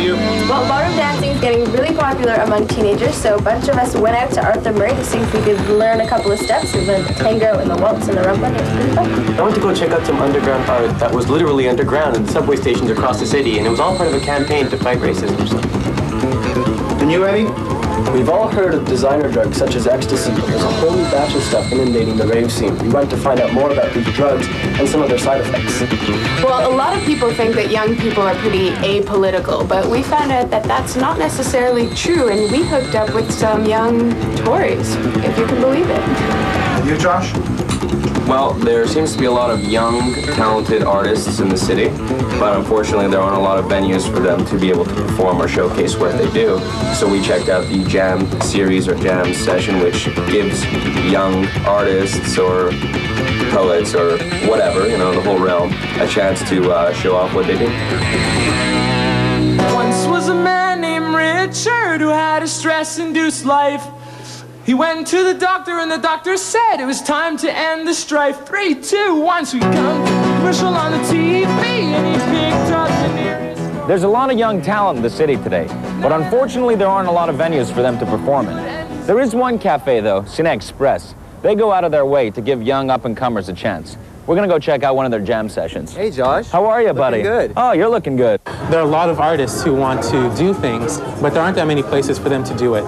you? Well, ballroom dancing is getting really popular among teenagers, so a bunch of us went out to Arthur Murray to see if we could learn a couple of steps. We learned the tango and the waltz and the rumba, and it was pretty fun. I went to go check out some underground art that was literally underground in subway stations across the city, and it was all part of a campaign to fight racism. And you, Eddie? We've all heard of designer drugs such as ecstasy, but there's a whole new batch of stuff inundating the rave scene. We went to find out more about these drugs and some of their side effects. Well, a lot of people think that young people are pretty apolitical, but we found out that that's not necessarily true, and we hooked up with some young Tories, if you can believe it. And you, Josh? Well, there seems to be a lot of young, talented artists in the city, but unfortunately there aren't a lot of venues for them to be able to perform or showcase what they do. So we checked out the Jam series or Jam session, which gives young artists or poets or whatever, you know, the whole realm, a chance to show off what they do. Once was a man named Richard who had a stress-induced life. He went to the doctor and the doctor said it was time to end the strife. 3, 2, 1, so he come commercial on the TV and he picked up the nearest. There's a lot of young talent in the city today, but unfortunately there aren't a lot of venues for them to perform in. There is one cafe though, Cine Express. They go out of their way to give young up-and-comers a chance. We're gonna go check out one of their jam sessions. Hey, Josh. How are you, buddy? Looking good. Oh, you're looking good. There are a lot of artists who want to do things, but there aren't that many places for them to do it.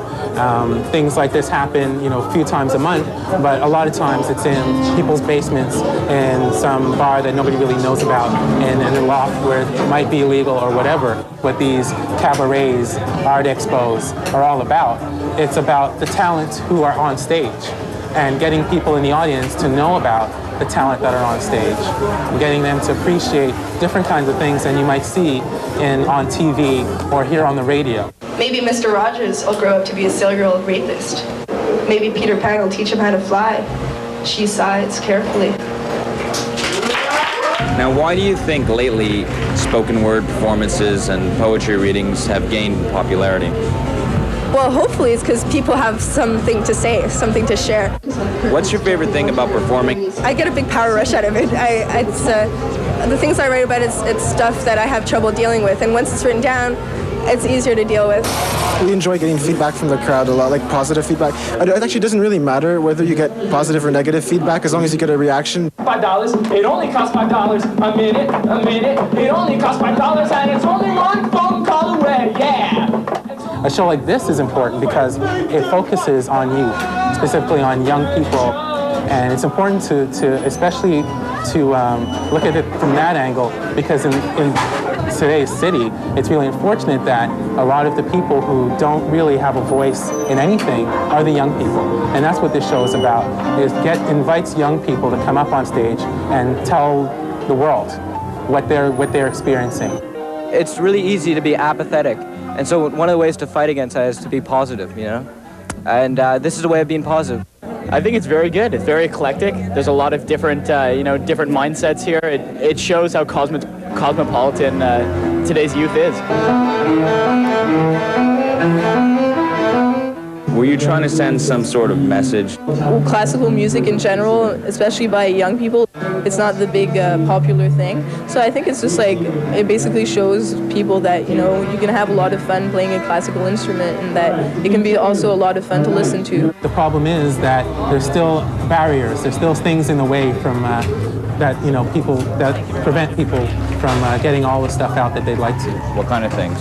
Things like this happen, you know, a few times a month, but a lot of times it's in people's basements in some bar that nobody really knows about, and in a loft where it might be illegal or whatever. What these cabarets, art expos are all about, it's about the talents who are on stage and getting people in the audience to know about the talent that are on stage, and getting them to appreciate different kinds of things than you might see on TV or hear on the radio. Maybe Mr. Rogers will grow up to be a serial rapist. Maybe Peter Pan will teach him how to fly. She sighs carefully. Now, why do you think lately spoken word performances and poetry readings have gained popularity? Well, hopefully it's because people have something to say, something to share. What's your favorite thing about performing? I get a big power rush out of it. The things I write about, it's stuff that I have trouble dealing with, and once it's written down, it's easier to deal with. We enjoy getting feedback from the crowd a lot, like positive feedback. It actually doesn't really matter whether you get positive or negative feedback as long as you get a reaction. $5, it only costs $5 a minute, it only costs $5 and it's only one phone call away, yeah! A show like this is important because it focuses on youth, specifically on young people, and it's important to especially to look at it from that angle, because in today's city, it's really unfortunate that a lot of the people who don't really have a voice in anything are the young people, and that's what this show is about. Invites young people to come up on stage and tell the world what they're experiencing. It's really easy to be apathetic. And so one of the ways to fight against that is to be positive, you know? And this is a way of being positive. I think it's very good. It's very eclectic. There's a lot of different, different mindsets here. It shows how cosmopolitan today's youth is. Were you trying to send some sort of message? Classical music in general, especially by young people, it's not the big popular thing. So I think it's just like, it basically shows people that, you know, you can have a lot of fun playing a classical instrument and that it can be also a lot of fun to listen to. The problem is that there's still barriers, there's still things in the way from that prevent people from getting all the stuff out that they'd like to. What kind of things?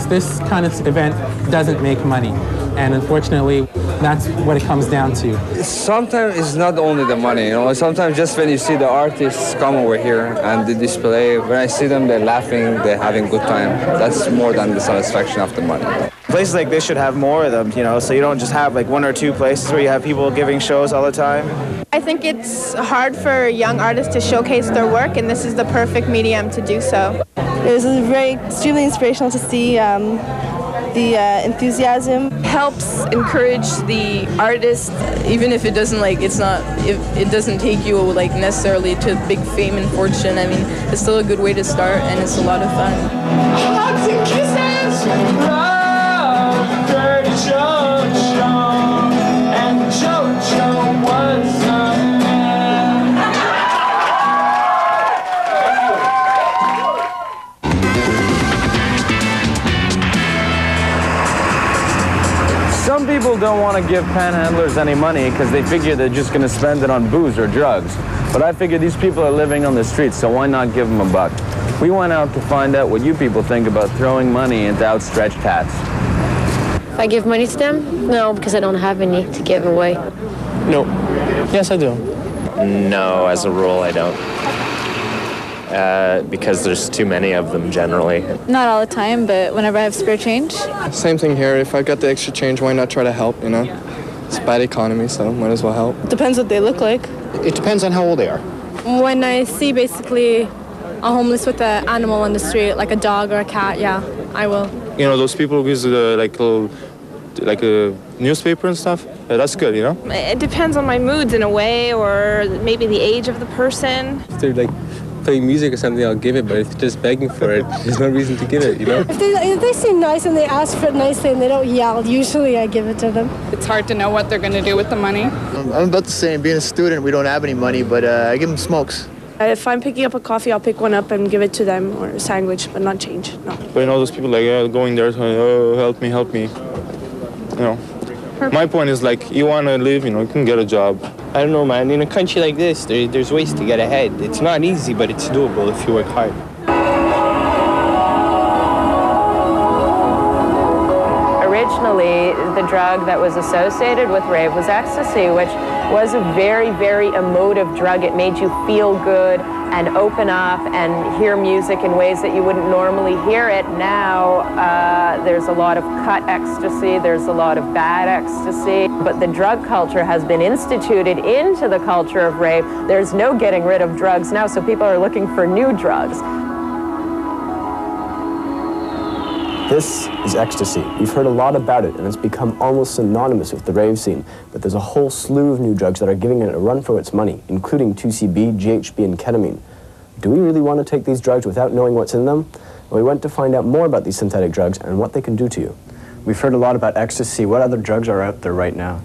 This kind of event doesn't make money, and unfortunately, that's what it comes down to. Sometimes it's not only the money, you know. Sometimes just when you see the artists come over here and they display, when I see them, they're laughing, they're having a good time. That's more than the satisfaction of the money. Places like this should have more of them, you know, so you don't just have like 1 or 2 places where you have people giving shows all the time. I think it's hard for young artists to showcase their work, and this is the perfect medium to do so. It was extremely inspirational to see the enthusiasm. Helps encourage the artist, even if it doesn't it doesn't take you like necessarily to big fame and fortune. I mean, it's still a good way to start, and it's a lot of fun. Hugs and kisses, love, dirty Jojo, and Jojo was a man. people don't want to give panhandlers any money because they figure they're just going to spend it on booze or drugs. But I figure these people are living on the streets, so why not give them a buck? We went out to find out what you people think about throwing money into outstretched hats. If I give money to them? No, because I don't have any to give away. No. Yes, I do. No, as a rule, I don't. Because there's too many of them generally. Not all the time, but whenever I have spare change. Same thing here. If I got the extra change, why not try to help, you know? It's a bad economy, so might as well help. Depends what they look like. It depends on how old they are. When I see basically a homeless with an animal on the street, like a dog or a cat, yeah, I will. You know, those people who use like a newspaper and stuff, that's good, you know? It depends on my moods in a way, or maybe the age of the person. If they're like playing music or something, I'll give it, but if they're just begging for it, there's no reason to give it, you know? If they seem nice and they ask for it nicely and they don't yell, usually I give it to them. It's hard to know what they're going to do with the money. I'm about the same. Being a student, we don't have any money, but I give them smokes. If I'm picking up a coffee, I'll pick one up and give it to them, or a sandwich, but not change, no. But you know, those people like going there, oh, help me. You know, my point is like, you want to live, you know, you can get a job. I don't know, man. In a country like this, there's ways to get ahead. It's not easy, but it's doable if you work hard. Originally, the drug that was associated with rave was ecstasy, which was a very, very emotive drug. It made you feel good and open up and hear music in ways that you wouldn't normally hear it. Now, there's a lot of cut ecstasy, there's a lot of bad ecstasy, but the drug culture has been instituted into the culture of rave. There's no getting rid of drugs now, so people are looking for new drugs. This is ecstasy. We've heard a lot about it, and it's become almost synonymous with the rave scene. But there's a whole slew of new drugs that are giving it a run for its money, including 2CB, GHB, and ketamine. Do we really want to take these drugs without knowing what's in them? Well, we went to find out more about these synthetic drugs and what they can do to you. We've heard a lot about ecstasy. What other drugs are out there right now?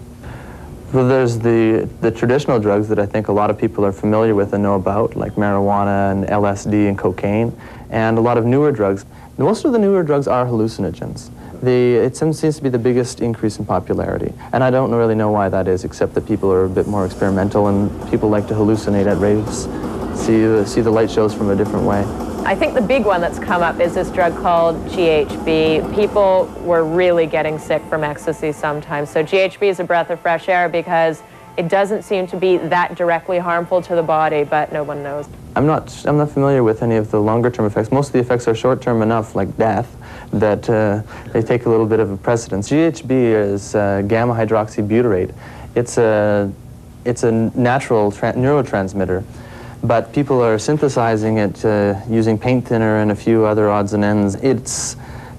Well, there's the traditional drugs that I think a lot of people are familiar with and know about, like marijuana and LSD and cocaine, and a lot of newer drugs. Most of the newer drugs are hallucinogens. It seems to be the biggest increase in popularity, and I don't really know why that is, except that people are a bit more experimental and people like to hallucinate at raves, see the light shows from a different way. I think the big one that's come up is this drug called GHB. People were really getting sick from ecstasy sometimes. So GHB is a breath of fresh air because it doesn't seem to be that directly harmful to the body, but no one knows. I'm not familiar with any of the longer-term effects. Most of the effects are short-term enough, like death, that they take a little bit of a precedence. GHB is gamma hydroxybutyrate. It's a natural neurotransmitter, but people are synthesizing it using paint thinner and a few other odds and ends. It's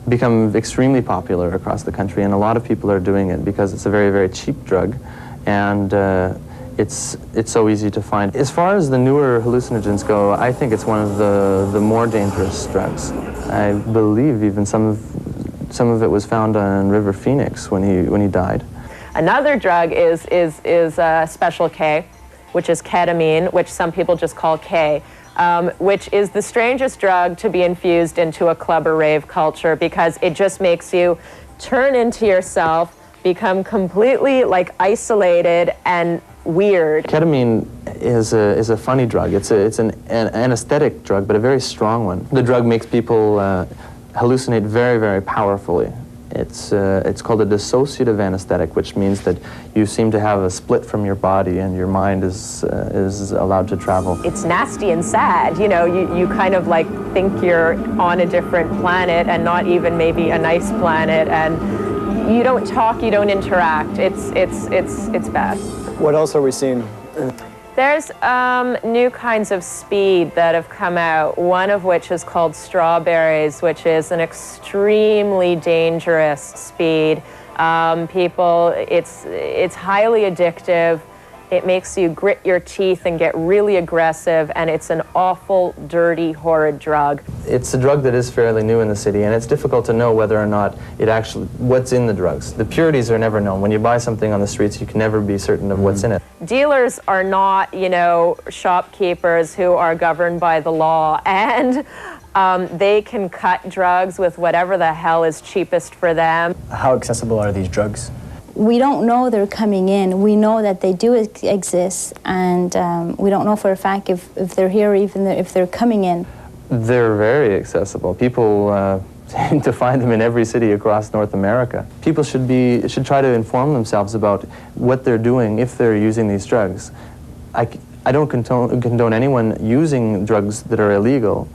become extremely popular across the country, and a lot of people are doing it because it's a very, very cheap drug, and it's so easy to find. As far as the newer hallucinogens go, I think it's one of the more dangerous drugs. I believe even some of it was found on River Phoenix when he died. Another drug is Special K, which is ketamine, which some people just call K, which is the strangest drug to be infused into a club or rave culture because it just makes you turn into yourself, become completely like isolated and weird. Ketamine is a funny drug. It's an anesthetic drug, but a very strong one. The drug makes people hallucinate very, very powerfully. It's called a dissociative anesthetic, which means that you seem to have a split from your body and your mind is allowed to travel. It's nasty and sad. You know, you kind of like think you're on a different planet and not even maybe a nice planet, and you don't talk, you don't interact. It's bad. What else are we seeing? There's new kinds of speed that have come out, one of which is called strawberries, which is an extremely dangerous speed. It's highly addictive. It makes you grit your teeth and get really aggressive, and it's an awful, dirty, horrid drug. It's a drug that is fairly new in the city, and it's difficult to know whether or not what's in the drugs. The purities are never known. When you buy something on the streets, you can never be certain of what's in it. Dealers are not, shopkeepers who are governed by the law, and they can cut drugs with whatever the hell is cheapest for them. How accessible are these drugs? we don't know they're coming in. We know that they do exist, and we don't know for a fact if they're here or even if they're coming in. They're very accessible. People seem to find them in every city across North America. People should try to inform themselves about what they're doing if they're using these drugs. I don't condone anyone using drugs that are illegal,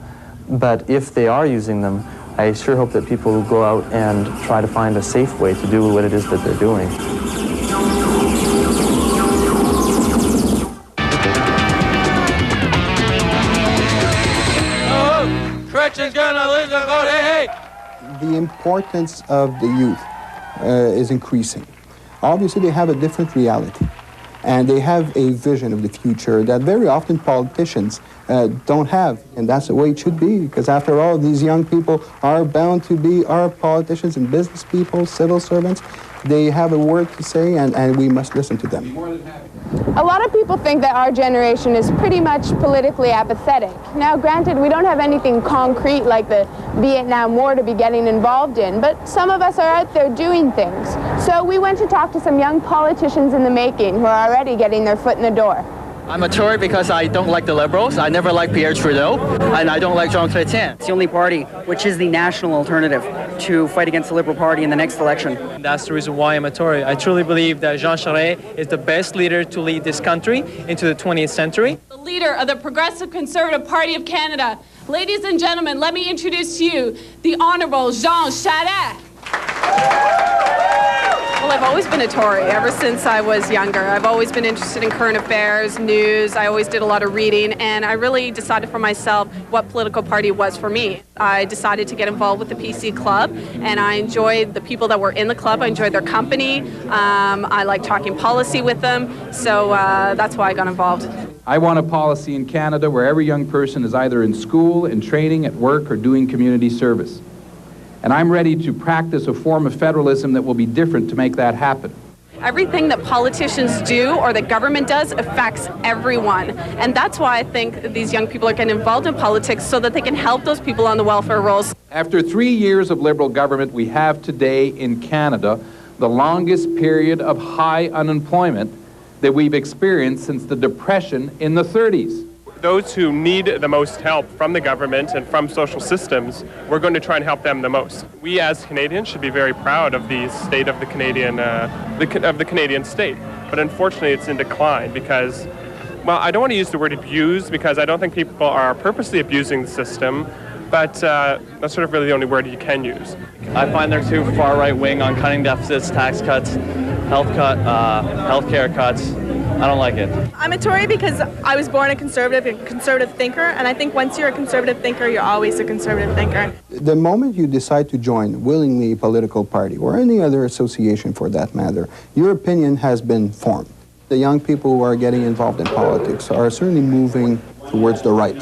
but if they are using them, I sure hope that people will go out and try to find a safe way to do what it is that they're doing. The importance of the youth is increasing. Obviously, they have a different reality, and they have a vision of the future that very often politicians don't have, and that's the way it should be, because after all, these young people are bound to be our politicians and business people, civil servants. They have a word to say, and we must listen to them. A lot of people think that our generation is pretty much politically apathetic. Now, granted, we don't have anything concrete like the Vietnam War to be getting involved in, but some of us are out there doing things. So we went to talk to some young politicians in the making who are already getting their foot in the door. I'm a Tory because I don't like the Liberals. I never liked Pierre Trudeau, and I don't like Jean Chrétien. It's the only party which is the national alternative to fight against the Liberal Party in the next election. That's the reason why I'm a Tory. I truly believe that Jean Charest is the best leader to lead this country into the 20th century. The leader of the Progressive Conservative Party of Canada. Ladies and gentlemen, let me introduce to you the Honourable Jean Charest. Well, I've always been a Tory ever since I was younger. I've always been interested in current affairs, news. I always did a lot of reading, and I really decided for myself what political party was for me. I decided to get involved with the PC Club, and I enjoyed the people that were in the club. I enjoyed their company. I like talking policy with them, so that's why I got involved. I want a policy in Canada where every young person is either in school, in training, at work, or doing community service. And I'm ready to practice a form of federalism that will be different to make that happen. Everything that politicians do or that government does affects everyone. And that's why I think these young people are getting involved in politics so that they can help those people on the welfare rolls. After 3 years of Liberal government, we have today in Canada the longest period of high unemployment that we've experienced since the Depression in the 30s. Those who need the most help from the government and from social systems, we're going to try and help them the most. We as Canadians should be very proud of the state of the Canadian, the Canadian state. But unfortunately, it's in decline because, well, I don't want to use the word abuse because I don't think people are purposely abusing the system, but that's sort of really the only word you can use. I find they're too far right-wing on cutting deficits, tax cuts, healthcare cuts. I don't like it. I'm a Tory because I was born a conservative thinker, and I think once you're a conservative thinker, you're always a conservative thinker. The moment you decide to join willingly a political party, or any other association for that matter, your opinion has been formed. The young people who are getting involved in politics are certainly moving towards the right,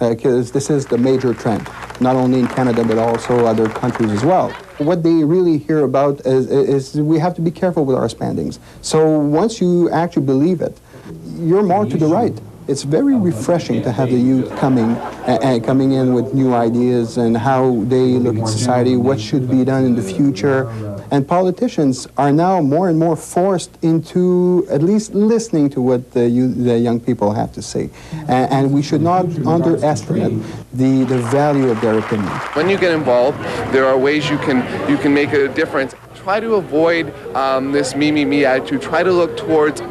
because this is the major trend, not only in Canada but also other countries as well. What they really hear about is we have to be careful with our spendings. So once you actually believe it, you're more to the right. It's very refreshing to have the youth coming in with new ideas and how they look at society, what should be done in the future. And politicians are now more and more forced into at least listening to what the young people have to say. And we should not underestimate the value of their opinion. When you get involved, there are ways you can make a difference. Try to avoid this me attitude. Try to look towards,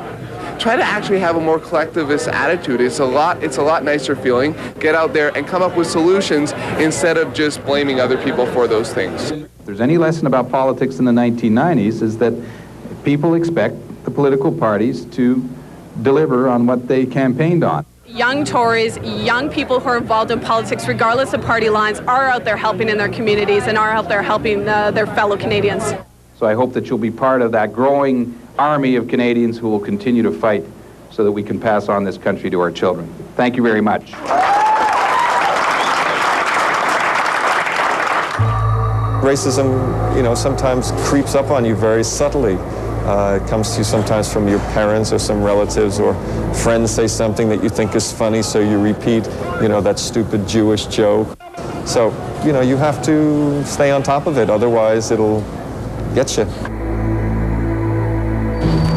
try to actually have a more collectivist attitude. It's a lot nicer feeling. Get out there and come up with solutions instead of just blaming other people for those things. If there's any lesson about politics in the 1990s, is that people expect the political parties to deliver on what they campaigned on. Young Tories, young people who are involved in politics, regardless of party lines, are out there helping in their communities and are out there helping their fellow Canadians. So I hope that you'll be part of that growing army of Canadians who will continue to fight so that we can pass on this country to our children. Thank you very much. Racism, sometimes creeps up on you very subtly. It comes to you sometimes from your parents or some relatives, or friends say something that you think is funny, so you repeat, that stupid Jewish joke. So, you have to stay on top of it, otherwise it'll get you.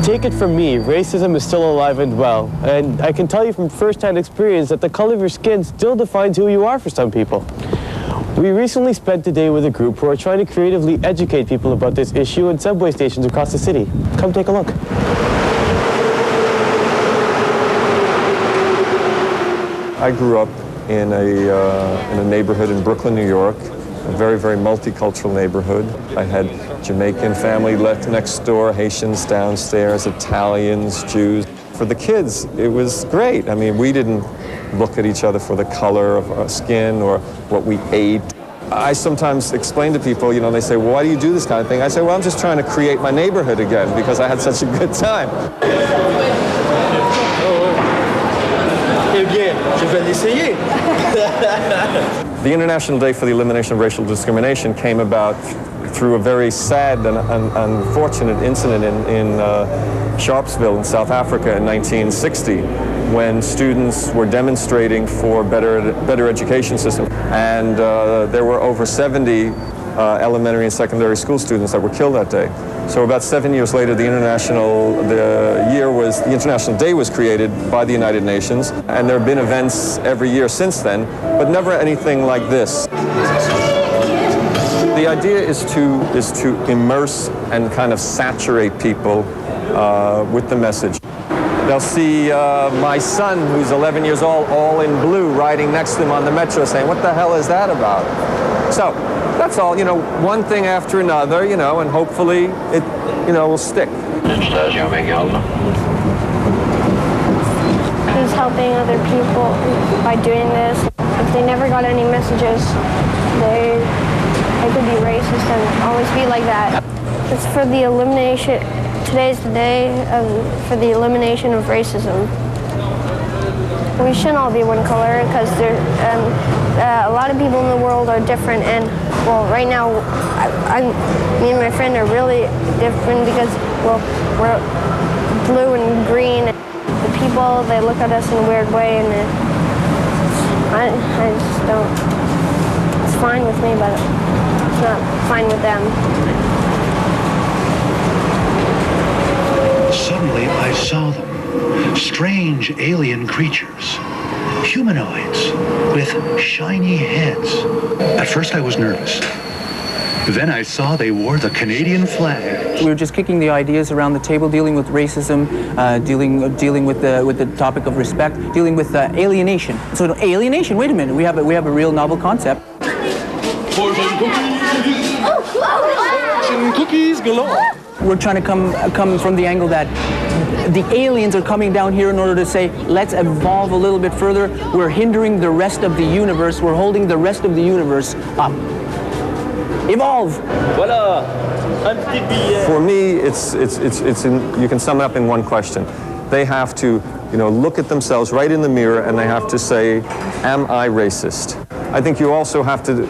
Take it from me, racism is still alive and well, and I can tell you from first-hand experience that the color of your skin still defines who you are for some people. We recently spent a day with a group who are trying to creatively educate people about this issue in subway stations across the city. Come take a look. I grew up in a neighborhood in Brooklyn, New York, a very, very multicultural neighborhood. I had Jamaican family next door, Haitians downstairs, Italians, Jews. For the kids, it was great. I mean, we didn't look at each other for the color of our skin or what we ate. I sometimes explain to people, you know, they say, well, why do you do this kind of thing? I say, well, I'm just trying to create my neighborhood again because I had such a good time. Eh bien, je vais l'essayer. The International Day for the Elimination of Racial Discrimination came about through a very sad and unfortunate incident in Sharpeville in South Africa in 1960 when students were demonstrating for better education system. And there were over 70 elementary and secondary school students that were killed that day. So about 7 years later, the International Day was created by the United Nations, and there have been events every year since then, but never anything like this. The idea is to immerse and kind of saturate people with the message. They'll see my son, who's 11 years old, all in blue, riding next to them on the metro saying, what the hell is that about? So that's all, you know, one thing after another, you know, and hopefully it, you know, will stick. He's helping other people by doing this. If they never got any messages, they could be racist and always be like that. It's for the elimination. Today's the day for the elimination of racism. We shouldn't all be one color because a lot of people in the world are different, and well, right now, me and my friend are really different because, well, we're blue and green. The people, they look at us in a weird way, and I just don't. It's fine with me, but it's not fine with them. Suddenly, I saw them. Strange alien creatures. Humanoids with shiny heads. At first, I was nervous. Then I saw they wore the Canadian flag. We were just kicking the ideas around the table, dealing with racism, dealing with the topic of respect, dealing with alienation. So alienation, wait a minute, we have a real novel concept. Cookies galore. We're trying to come from the angle that the aliens are coming down here in order to say, let's evolve a little bit further. We're hindering the rest of the universe. We're holding the rest of the universe up. Evolve. Voila. For me, you can sum it up in one question. They have to, you know, look at themselves right in the mirror and they have to say, am I racist? I think you also have to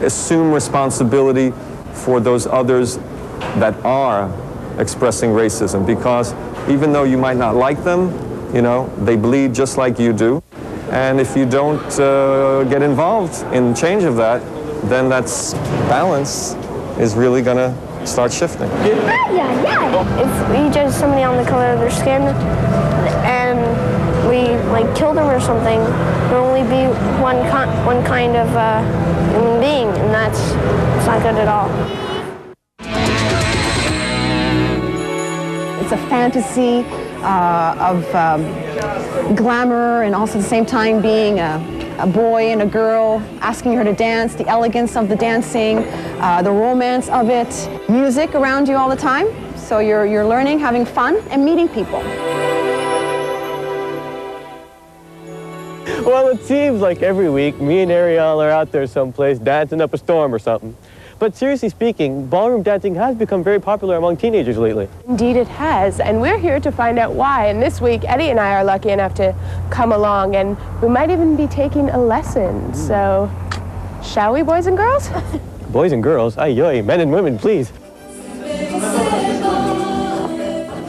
assume responsibility for those others that are expressing racism, because even though you might not like them, you know, they bleed just like you do. And if you don't get involved in change of that, then that's balance is really going to start shifting. If we judge somebody on the color of their skin and we like kill them or something, there'll only be one kind of human being, and it's not good at all. It's a fantasy of glamour and also at the same time being a boy and a girl, asking her to dance, the elegance of the dancing, the romance of it, music around you all the time. So you're learning, having fun, and meeting people. Well, it seems like every week me and Ariel are out there someplace dancing up a storm or something. But seriously speaking, ballroom dancing has become very popular among teenagers lately. Indeed it has, and we're here to find out why. And this week, Eddie and I are lucky enough to come along, and we might even be taking a lesson. So, shall we, boys and girls? Boys and girls? Ay, men and women, please.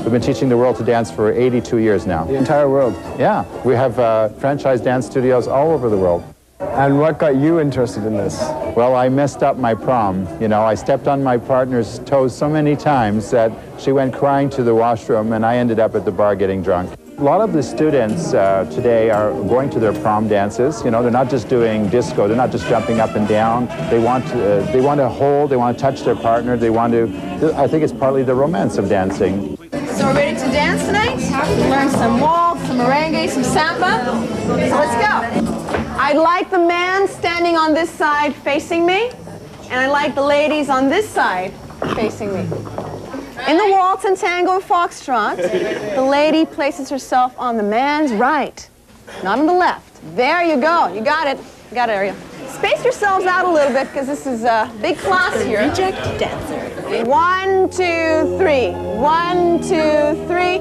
We've been teaching the world to dance for 82 years now. The entire world? Yeah. We have franchise dance studios all over the world. And what got you interested in this? Well, I messed up my prom. You know, I stepped on my partner's toes so many times that she went crying to the washroom and I ended up at the bar getting drunk. A lot of the students today are going to their prom dances. You know, they're not just doing disco, they're not just jumping up and down. They want to hold, they want to touch their partner, they want to, I think it's partly the romance of dancing. So we're ready to dance tonight? Learn some waltz, some merengue, some samba. So let's go. I'd like the man standing on this side facing me, and I'd like the ladies on this side facing me. In the waltz and tango and foxtrot, the lady places herself on the man's right, not on the left. There you go. You got it. You got it, Ariel. Space yourselves out a little bit because this is a big class here. Reject dancer. 1, 2, 3. 1, 2, 3.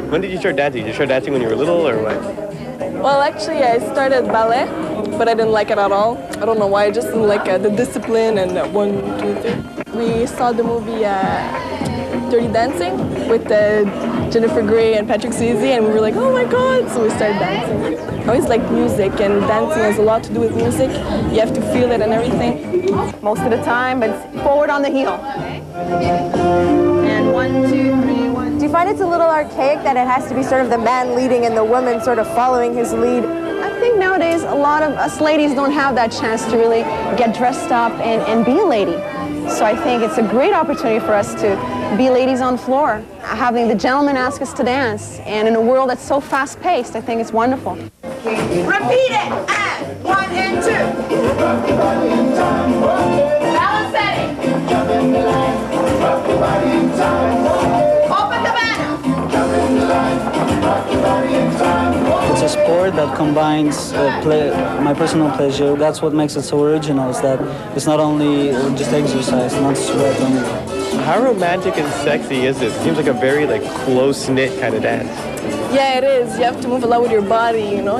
When did you start dancing? Did you start dancing when you were little or what? Well, actually, I started ballet, but I didn't like it at all. I don't know why. I just didn't like the discipline and 1, 2, 3. We saw the movie Dirty Dancing with Jennifer Grey and Patrick Swayze, and we were like, oh my God, so we started dancing. I always liked music, and dancing has a lot to do with music. You have to feel it and everything. Most of the time, but forward on the heel. And 1, 2, 3, 1. Do you find it's a little archaic that it has to be sort of the man leading and the woman sort of following his lead? I think nowadays a lot of us ladies don't have that chance to really get dressed up and be a lady. So I think it's a great opportunity for us to be ladies on the floor, having the gentlemen ask us to dance. And in a world that's so fast-paced, I think it's wonderful. Repeat it, and 1 and 2. Balance setting. Open the banner. It's a sport that combines my personal pleasure. That's what makes it so original, is that it's not only just exercise, not sweat only. How romantic and sexy is this? It seems like a very close-knit kind of dance. Yeah, it is. You have to move a lot with your body, you know.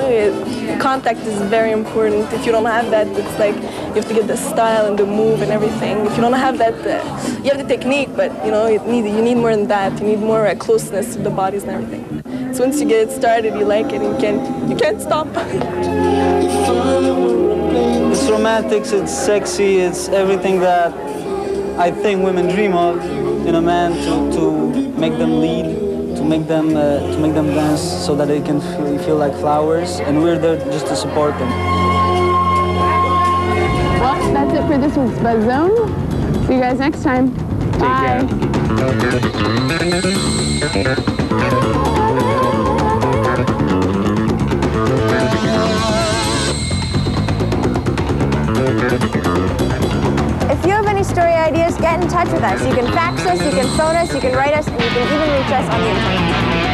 Contact is very important. If you don't have that, it's like you have to get the style and the move and everything. If you don't have that, you have the technique, but you know, you need more than that. You need more closeness to the bodies and everything. So once you get it started, you like it and you can't stop. It's romantic, it's sexy, it's everything that I think women dream of in a man, to make them lead, to make them dance so that they can feel like flowers, and we're there just to support them. Well, that's it for this week's BuzZone. See you guys next time. Bye. If you have any story ideas, get in touch with us. You can fax us, you can phone us, you can write us, and you can even reach us on the internet.